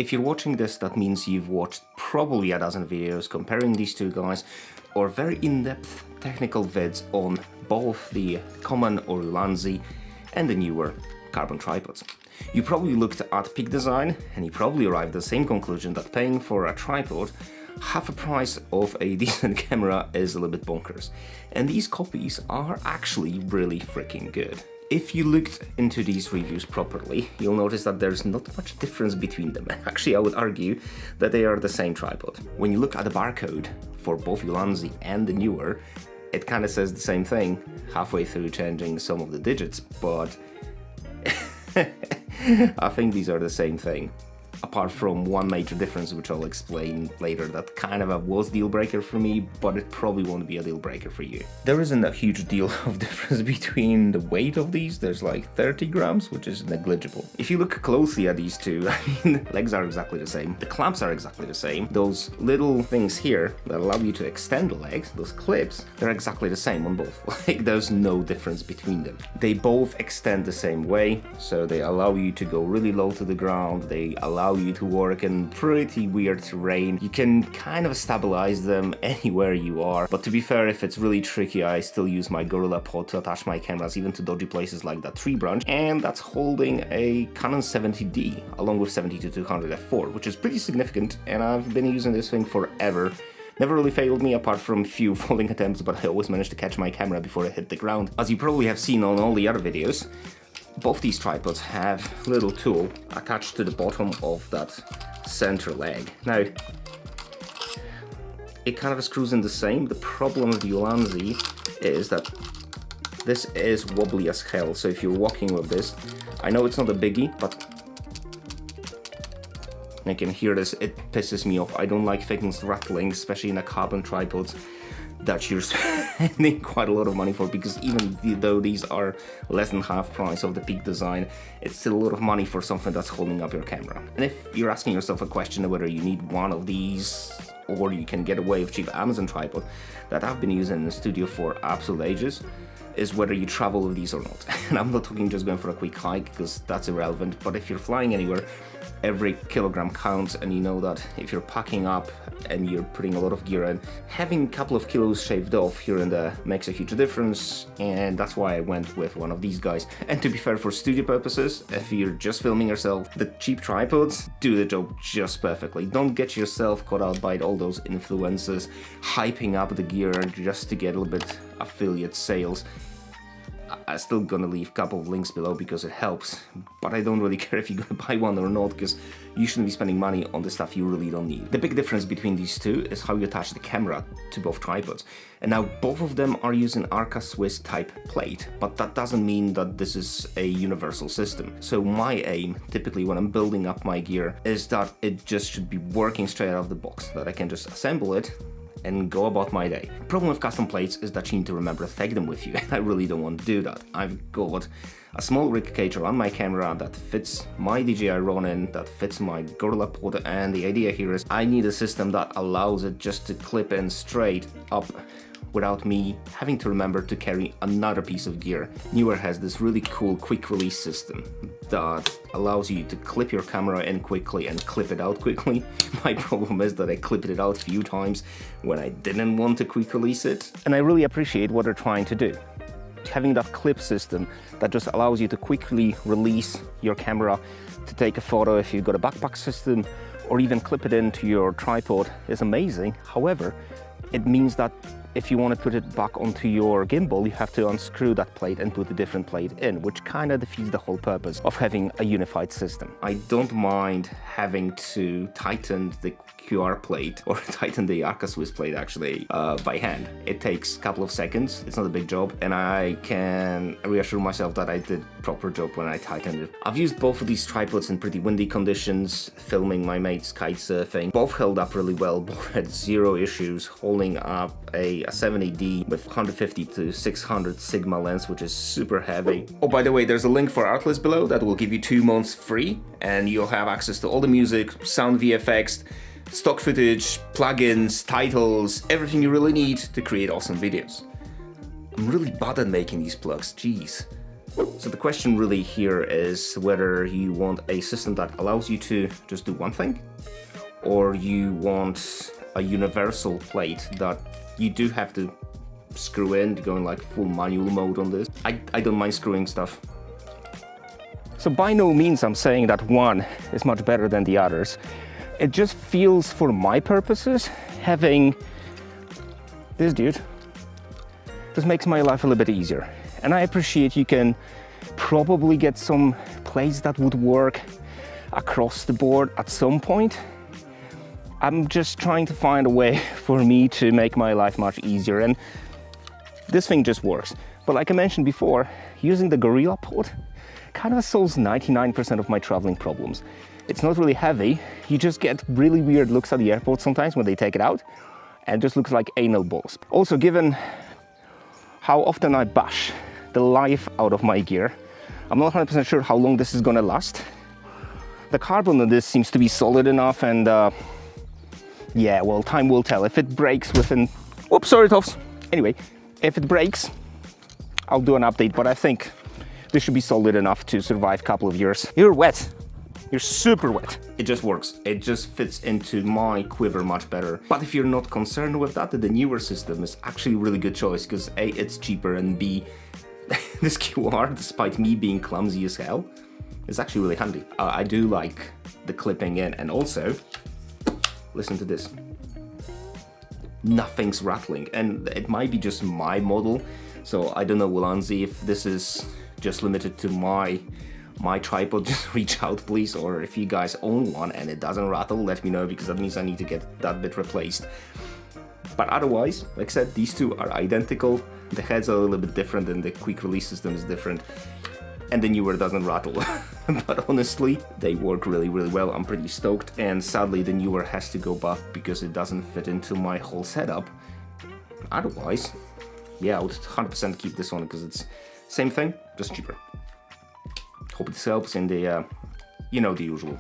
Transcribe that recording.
If you're watching this, that means you've watched probably a dozen videos comparing these two guys, or very in-depth technical vids on both the common or Ulanzi and the newer carbon tripods. You probably looked at peak design and you probably arrived at the same conclusion that paying for a tripod half the price of a decent camera is a little bit bonkers. And these copies are actually really freaking good. If you looked into these reviews properly, you'll notice that there's not much difference between them. Actually, I would argue that they are the same tripod. When you look at the barcode for both Ulanzi and the Neweer, it kind of says the same thing, halfway through changing some of the digits, but I think these are the same thing. Apart from one major difference, which I'll explain later, that kind of was deal breaker for me, but it probably won't be a deal breaker for you. There isn't a huge deal of difference between the weight of these. There's like 30 grams, which is negligible. If you look closely at these two, I mean, legs are exactly the same. The clamps are exactly the same. Those little things here that allow you to extend the legs, those clips, they're exactly the same on both. Like, there's no difference between them. They both extend the same way, so they allow you to go really low to the ground. They allow you to work in pretty weird terrain. You can kind of stabilize them anywhere you are, but to be fair, if it's really tricky, I still use my GorillaPod to attach my cameras even to dodgy places like that tree branch, and that's holding a Canon 70D along with 70-200 f4, which is pretty significant, and I've been using this thing forever. Never really failed me apart from few falling attempts, but I always managed to catch my camera before it hit the ground. As you probably have seen on all the other videos, both these tripods have a little tool attached to the bottom of that center leg. Now, it kind of screws in the same. The problem with the Ulanzi is that this is wobbly as hell, so if you're walking with this, I know it's not a biggie, but I can hear this, it pisses me off. I don't like things rattling, especially in a carbon tripods that you're spending quite a lot of money for, because even though these are less than half price of the peak design, it's still a lot of money for something that's holding up your camera. And if you're asking yourself a question of whether you need one of these or you can get away with cheap Amazon tripod that I've been using in the studio for absolute ages, is whether you travel with these or not. And I'm not talking just going for a quick hike, because that's irrelevant, but if you're flying anywhere, every kilogram counts, and you know that if you're packing up and you're putting a lot of gear in, having a couple of kilos shaved off here and there makes a huge difference, and that's why I went with one of these guys. And to be fair, for studio purposes, if you're just filming yourself, the cheap tripods do the job just perfectly. Don't get yourself caught out by all those influencers hyping up the gear just to get a little bit affiliate sales. I'm still gonna leave a couple of links below because it helps, but I don't really care if you're gonna buy one or not, because you shouldn't be spending money on the stuff you really don't need. The big difference between these two is how you attach the camera to both tripods. And now both of them are using Arca Swiss type plate, but that doesn't mean that this is a universal system. So my aim, typically when I'm building up my gear, is that it just should be working straight out of the box, that I can just assemble it and go about my day. The problem with custom plates is that you need to remember to take them with you, and I really don't want to do that. I've got a small rig cage around my camera that fits my DJI Ronin, that fits my GorillaPod, and the idea here is I need a system that allows it just to clip in straight up without me having to remember to carry another piece of gear. Neweer has this really cool quick release system that allows you to clip your camera in quickly and clip it out quickly. My problem is that I clipped it out a few times when I didn't want to quick release it. And I really appreciate what they're trying to do. Having that clip system that just allows you to quickly release your camera to take a photo if you've got a backpack system, or even clip it into your tripod, is amazing. However, it means that if you want to put it back onto your gimbal, you have to unscrew that plate and put a different plate in, which kind of defeats the whole purpose of having a unified system. I don't mind having to tighten the QR plate, or tighten the Arca Swiss plate actually, by hand. It takes a couple of seconds, it's not a big job, and I can reassure myself that I did proper job when I tightened it. I've used both of these tripods in pretty windy conditions, filming my mate's kite surfing. Both held up really well, both had zero issues holding up a 70D with 150 to 600 Sigma lens, which is super heavy. Oh, by the way, there's a link for Artlist below that will give you 2 months free, and you'll have access to all the music, sound VFX, stock footage, plugins, titles, everything you really need to create awesome videos. I'm really bad at making these plugs, jeez. So the question really here is whether you want a system that allows you to just do one thing, or you want a universal plate that you do have to screw in, going like full manual mode on this. I don't mind screwing stuff. So by no means I'm saying that one is much better than the others. It just feels, for my purposes, having this dude just makes my life a little bit easier. And I appreciate you can probably get some plates that would work across the board at some point. I'm just trying to find a way for me to make my life much easier, and this thing just works. But like I mentioned before, using the GorillaPod kind of solves 99% of my traveling problems. It's not really heavy. You just get really weird looks at the airport sometimes when they take it out, and just looks like anal balls. Also, given how often I bash the life out of my gear, I'm not 100% sure how long this is gonna last. The carbon on this seems to be solid enough, and yeah, well, time will tell. If it breaks within... Oops, sorry, Toffs. Anyway, if it breaks, I'll do an update, but I think this should be solid enough to survive a couple of years. You're wet. You're super wet. It just works. It just fits into my quiver much better. But if you're not concerned with that, the Neweer system is actually a really good choice, because A, it's cheaper, and B, this QR, despite me being clumsy as hell, is actually really handy. I do like the clipping in, and also, listen to this. Nothing's rattling, and it might be just my model, so I don't know, Ulanzi, if this is just limited to my tripod, just reach out please, or if you guys own one and it doesn't rattle, let me know, because that means I need to get that bit replaced. But otherwise, like I said, these two are identical. The heads are a little bit different, and the quick release system is different, and the Neweer doesn't rattle. But honestly, they work really, really well. I'm pretty stoked, and sadly the Neweer has to go back because it doesn't fit into my whole setup. Otherwise, yeah, I would 100% keep this one, because it's same thing, just cheaper. Hope this helps, and you know, the usual.